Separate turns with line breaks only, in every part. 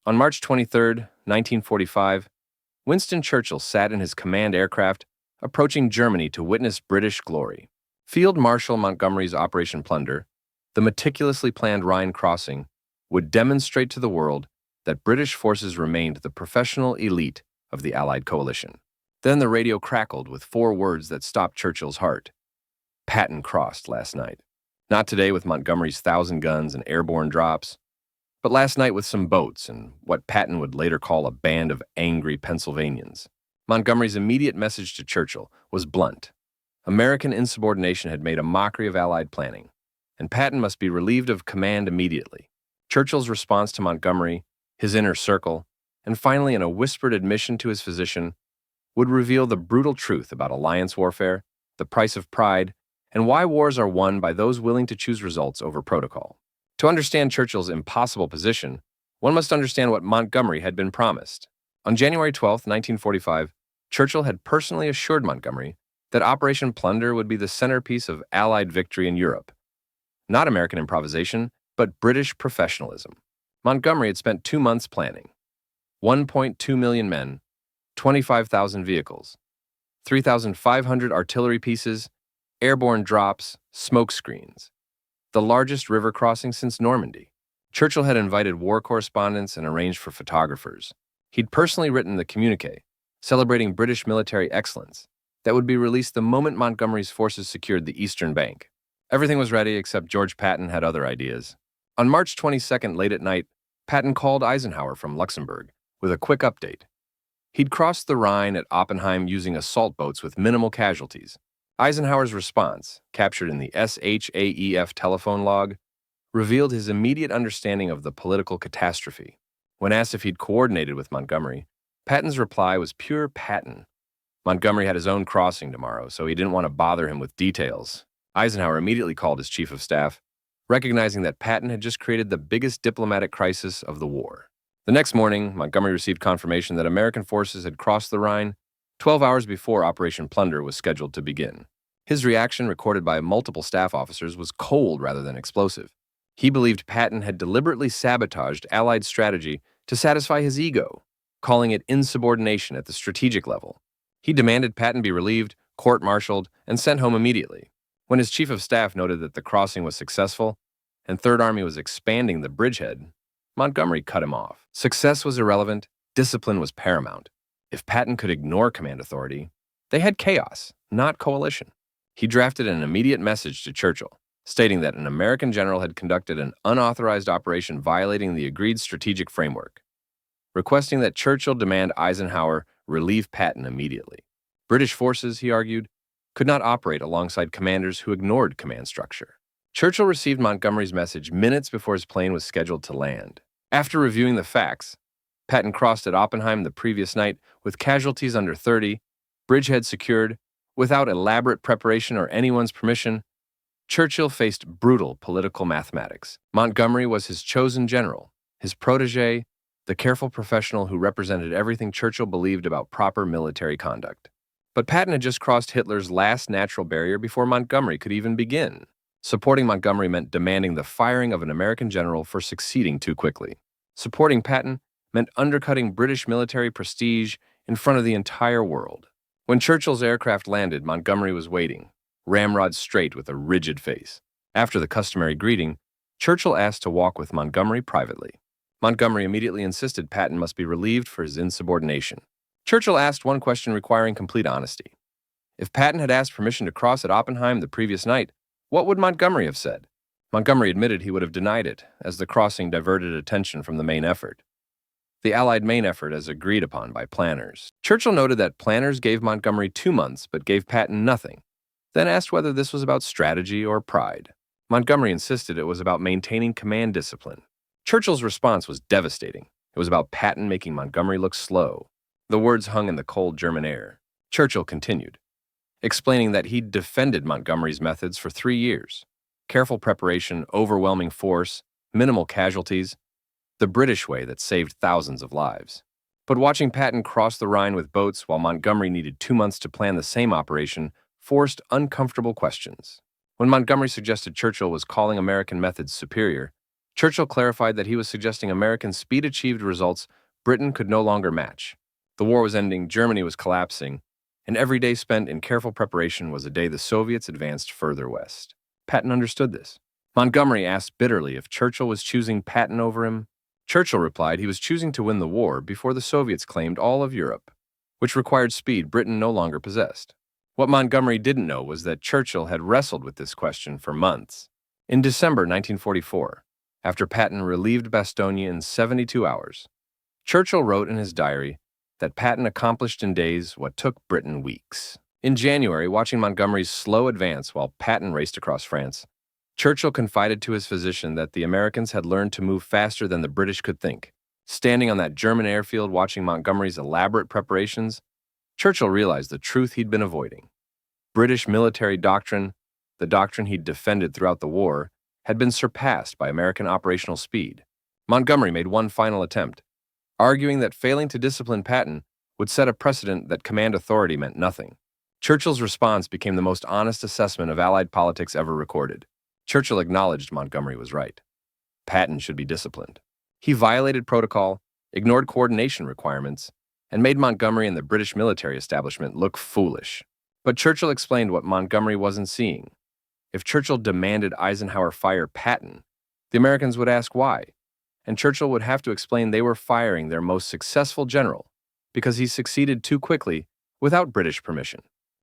On March 23, 1945, Winston Churchill sat in his command aircraft approaching Germany to witness British glory. Field Marshal Montgomery's Operation Plunder, the meticulously planned Rhine crossing, would demonstrate to the world that British forces remained the professional elite of the Allied coalition. Then the radio crackled with 4 words that stopped Churchill's heart. Patton crossed last night. Not today with Montgomery's 1,000 guns and airborne drops, but last night with some boats and what Patton would later call a band of angry Pennsylvanians. Montgomery's immediate message to Churchill was blunt. American insubordination had made a mockery of Allied planning, and Patton must be relieved of command immediately. Churchill's response to Montgomery, his inner circle, and finally in a whispered admission to his physician, would reveal the brutal truth about alliance warfare, the price of pride, and why wars are won by those willing to choose results over protocol. To understand Churchill's impossible position, one must understand what Montgomery had been promised. On January 12, 1945, Churchill had personally assured Montgomery that Operation Plunder would be the centerpiece of Allied victory in Europe. Not American improvisation, but British professionalism. Montgomery had spent 2 months planning. 1.2 million men, 25,000 vehicles, 3,500 artillery pieces, airborne drops, smoke screens. The largest river crossing since Normandy. Churchill had invited war correspondents and arranged for photographers. He'd personally written the communiqué, celebrating British military excellence, that would be released the moment Montgomery's forces secured the eastern bank. Everything was ready except George Patton had other ideas. On March 22nd, late at night, Patton called Eisenhower from Luxembourg with a quick update. He'd crossed the Rhine at Oppenheim using assault boats with minimal casualties. Eisenhower's response, captured in the SHAEF telephone log, revealed his immediate understanding of the political catastrophe. When asked if he'd coordinated with Montgomery, Patton's reply was pure Patton. Montgomery had his own crossing tomorrow, so he didn't want to bother him with details. Eisenhower immediately called his chief of staff, recognizing that Patton had just created the biggest diplomatic crisis of the war. The next morning, Montgomery received confirmation that American forces had crossed the Rhine 12 hours before Operation Plunder was scheduled to begin. His reaction, recorded by multiple staff officers, was cold rather than explosive. He believed Patton had deliberately sabotaged Allied strategy to satisfy his ego, calling it insubordination at the strategic level. He demanded Patton be relieved, court-martialed, and sent home immediately. When his chief of staff noted that the crossing was successful and Third Army was expanding the bridgehead, Montgomery cut him off. Success was irrelevant, discipline was paramount. If Patton could ignore command authority, they had chaos, not coalition. He drafted an immediate message to Churchill, stating that an American general had conducted an unauthorized operation violating the agreed strategic framework, requesting that Churchill demand Eisenhower relieve Patton immediately. British forces, he argued, could not operate alongside commanders who ignored command structure. Churchill received Montgomery's message minutes before his plane was scheduled to land. After reviewing the facts, Patton crossed at Oppenheim the previous night with casualties under 30, bridgehead secured, without elaborate preparation or anyone's permission. Churchill faced brutal political mathematics. Montgomery was his chosen general, his protege, the careful professional who represented everything Churchill believed about proper military conduct. But Patton had just crossed Hitler's last natural barrier before Montgomery could even begin. Supporting Montgomery meant demanding the firing of an American general for succeeding too quickly. Supporting Patton meant undercutting British military prestige in front of the entire world. When Churchill's aircraft landed, Montgomery was waiting, ramrod straight with a rigid face. After the customary greeting, Churchill asked to walk with Montgomery privately. Montgomery immediately insisted Patton must be relieved for his insubordination. Churchill asked one question requiring complete honesty. If Patton had asked permission to cross at Oppenheim the previous night, what would Montgomery have said? Montgomery admitted he would have denied it, as the crossing diverted attention from the main effort. The Allied main effort as agreed upon by planners. Churchill noted that planners gave Montgomery 2 months but gave Patton nothing, then asked whether this was about strategy or pride. Montgomery insisted it was about maintaining command discipline. Churchill's response was devastating. It was about Patton making Montgomery look slow. The words hung in the cold German air. Churchill continued, explaining that he'd defended Montgomery's methods for 3 years. Careful preparation, overwhelming force, minimal casualties, the British way that saved thousands of lives. But watching Patton cross the Rhine with boats while Montgomery needed 2 months to plan the same operation forced uncomfortable questions. When Montgomery suggested Churchill was calling American methods superior, Churchill clarified that he was suggesting American speed-achieved results Britain could no longer match. The war was ending, Germany was collapsing, and every day spent in careful preparation was a day the Soviets advanced further west. Patton understood this. Montgomery asked bitterly if Churchill was choosing Patton over him. Churchill replied he was choosing to win the war before the Soviets claimed all of Europe, which required speed Britain no longer possessed. What Montgomery didn't know was that Churchill had wrestled with this question for months. In December 1944, after Patton relieved Bastogne in 72 hours, Churchill wrote in his diary that Patton accomplished in days what took Britain weeks. In January, watching Montgomery's slow advance while Patton raced across France, Churchill confided to his physician that the Americans had learned to move faster than the British could think. Standing on that German airfield watching Montgomery's elaborate preparations, Churchill realized the truth he'd been avoiding. British military doctrine, the doctrine he'd defended throughout the war, had been surpassed by American operational speed. Montgomery made one final attempt, arguing that failing to discipline Patton would set a precedent that command authority meant nothing. Churchill's response became the most honest assessment of Allied politics ever recorded. Churchill acknowledged Montgomery was right. Patton should be disciplined. He violated protocol, ignored coordination requirements, and made Montgomery and the British military establishment look foolish. But Churchill explained what Montgomery wasn't seeing. If Churchill demanded Eisenhower fire Patton, the Americans would ask why, and Churchill would have to explain they were firing their most successful general because he succeeded too quickly without British permission.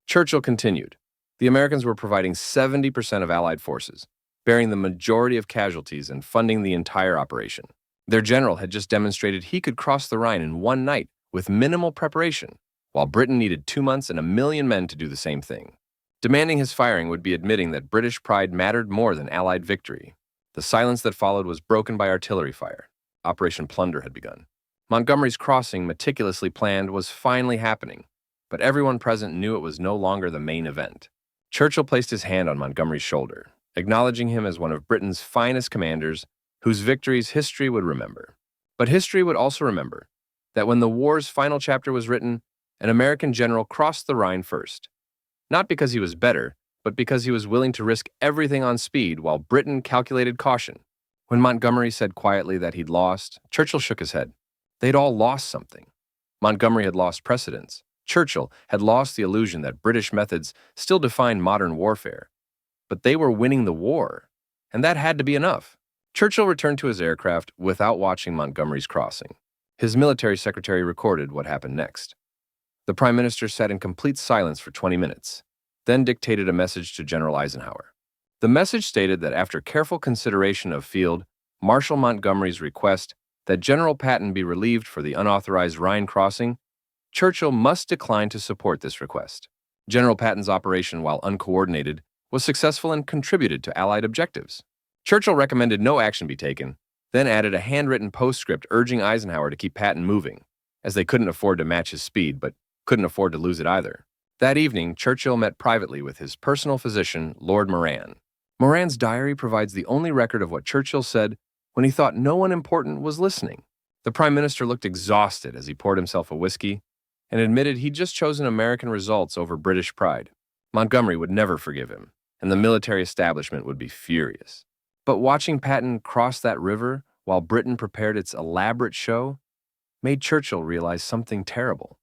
Churchill continued. The Americans were providing 70% of Allied forces, bearing the majority of casualties and funding the entire operation. Their general had just demonstrated he could cross the Rhine in one night with minimal preparation, while Britain needed 2 months and 1 million men to do the same thing. Demanding his firing would be admitting that British pride mattered more than Allied victory. The silence that followed was broken by artillery fire. Operation Plunder had begun. Montgomery's crossing, meticulously planned, was finally happening, but everyone present knew it was no longer the main event. Churchill placed his hand on Montgomery's shoulder, acknowledging him as one of Britain's finest commanders whose victories history would remember. But history would also remember that when the war's final chapter was written, an American general crossed the Rhine first. Not because he was better, but because he was willing to risk everything on speed while Britain calculated caution. When Montgomery said quietly that he'd lost, Churchill shook his head. They'd all lost something. Montgomery had lost precedence. Churchill had lost the illusion that British methods still defined modern warfare. But they were winning the war, and that had to be enough. Churchill returned to his aircraft without watching Montgomery's crossing. His military secretary recorded what happened next. The Prime Minister sat in complete silence for 20 minutes, then dictated a message to General Eisenhower. The message stated that after careful consideration of Field Marshal Montgomery's request that General Patton be relieved for the unauthorized Rhine crossing, Churchill must decline to support this request. General Patton's operation, while uncoordinated, was successful and contributed to Allied objectives. Churchill recommended no action be taken, then added a handwritten postscript urging Eisenhower to keep Patton moving, as they couldn't afford to match his speed, but couldn't afford to lose it either. That evening, Churchill met privately with his personal physician, Lord Moran. Moran's diary provides the only record of what Churchill said when he thought no one important was listening. The Prime Minister looked exhausted as he poured himself a whiskey and admitted he'd just chosen American results over British pride. Montgomery would never forgive him, and the military establishment would be furious. But watching Patton cross that river while Britain prepared its elaborate show made Churchill realize something terrible.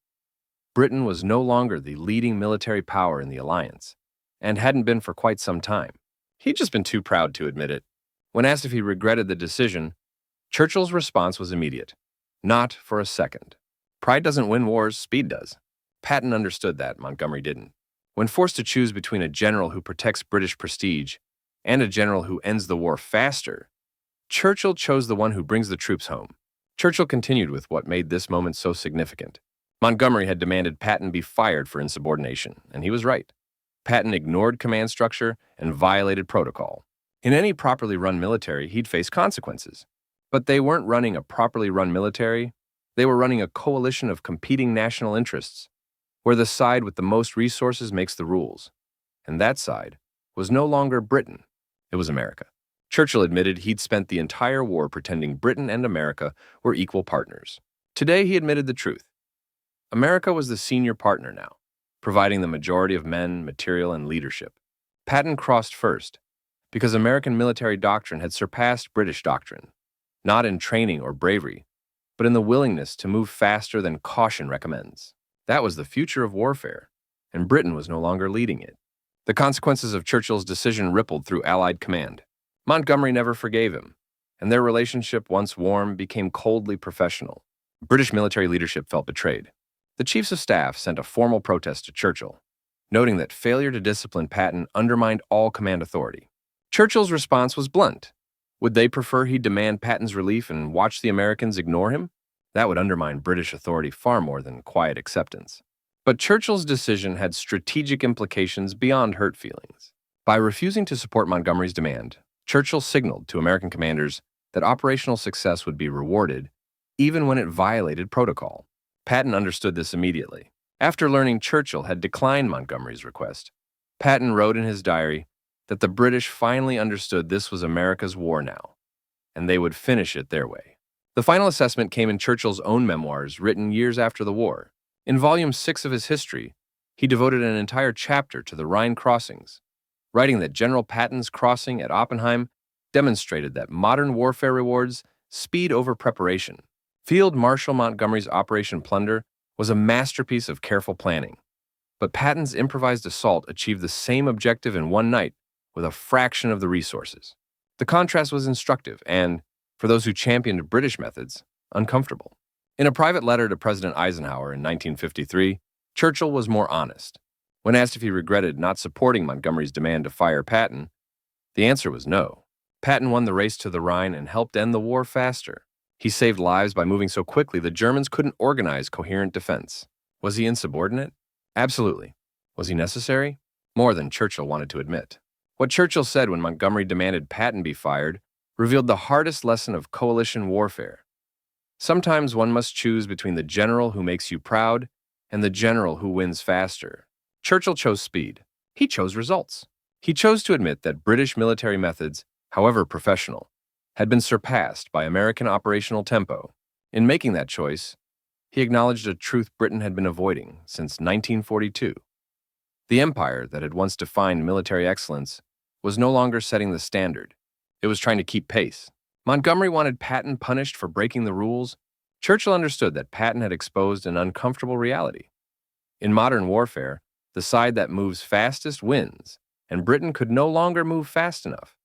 Britain was no longer the leading military power in the alliance, and hadn't been for quite some time. He'd just been too proud to admit it. When asked if he regretted the decision, Churchill's response was immediate. Not for a second. Pride doesn't win wars, speed does. Patton understood that, Montgomery didn't. When forced to choose between a general who protects British prestige and a general who ends the war faster, Churchill chose the one who brings the troops home. Churchill continued with what made this moment so significant. Montgomery had demanded Patton be fired for insubordination, and he was right. Patton ignored command structure and violated protocol. In any properly run military, he'd face consequences. But they weren't running a properly run military. They were running a coalition of competing national interests, where the side with the most resources makes the rules. And that side was no longer Britain. It was America. Churchill admitted he'd spent the entire war pretending Britain and America were equal partners. Today, he admitted the truth. America was the senior partner now, providing the majority of men, material, and leadership. Patton crossed first, because American military doctrine had surpassed British doctrine, not in training or bravery, but in the willingness to move faster than caution recommends. That was the future of warfare, and Britain was no longer leading it. The consequences of Churchill's decision rippled through Allied command. Montgomery never forgave him, and their relationship, once warm, became coldly professional. British military leadership felt betrayed. The chiefs of staff sent a formal protest to Churchill, noting that failure to discipline Patton undermined all command authority. Churchill's response was blunt. Would they prefer he demand Patton's relief and watch the Americans ignore him? That would undermine British authority far more than quiet acceptance. But Churchill's decision had strategic implications beyond hurt feelings. By refusing to support Montgomery's demand, Churchill signaled to American commanders that operational success would be rewarded, even when it violated protocol. Patton understood this immediately. After learning Churchill had declined Montgomery's request, Patton wrote in his diary that the British finally understood this was America's war now, and they would finish it their way. The final assessment came in Churchill's own memoirs written years after the war. In Volume 6 of his history, he devoted an entire chapter to the Rhine crossings, writing that General Patton's crossing at Oppenheim demonstrated that modern warfare rewards speed over preparation. Field Marshal Montgomery's Operation Plunder was a masterpiece of careful planning, but Patton's improvised assault achieved the same objective in one night with a fraction of the resources. The contrast was instructive and, for those who championed British methods, uncomfortable. In a private letter to President Eisenhower in 1953, Churchill was more honest. When asked if he regretted not supporting Montgomery's demand to fire Patton, the answer was no. Patton won the race to the Rhine and helped end the war faster. He saved lives by moving so quickly the Germans couldn't organize coherent defense. Was he insubordinate? Absolutely. Was he necessary? More than Churchill wanted to admit. What Churchill said when Montgomery demanded Patton be fired revealed the hardest lesson of coalition warfare. Sometimes one must choose between the general who makes you proud and the general who wins faster. Churchill chose speed. He chose results. He chose to admit that British military methods, however professional, had been surpassed by American operational tempo. In making that choice, he acknowledged a truth Britain had been avoiding since 1942. The empire that had once defined military excellence was no longer setting the standard. It was trying to keep pace. Montgomery wanted Patton punished for breaking the rules. Churchill understood that Patton had exposed an uncomfortable reality. In modern warfare, the side that moves fastest wins, and Britain could no longer move fast enough.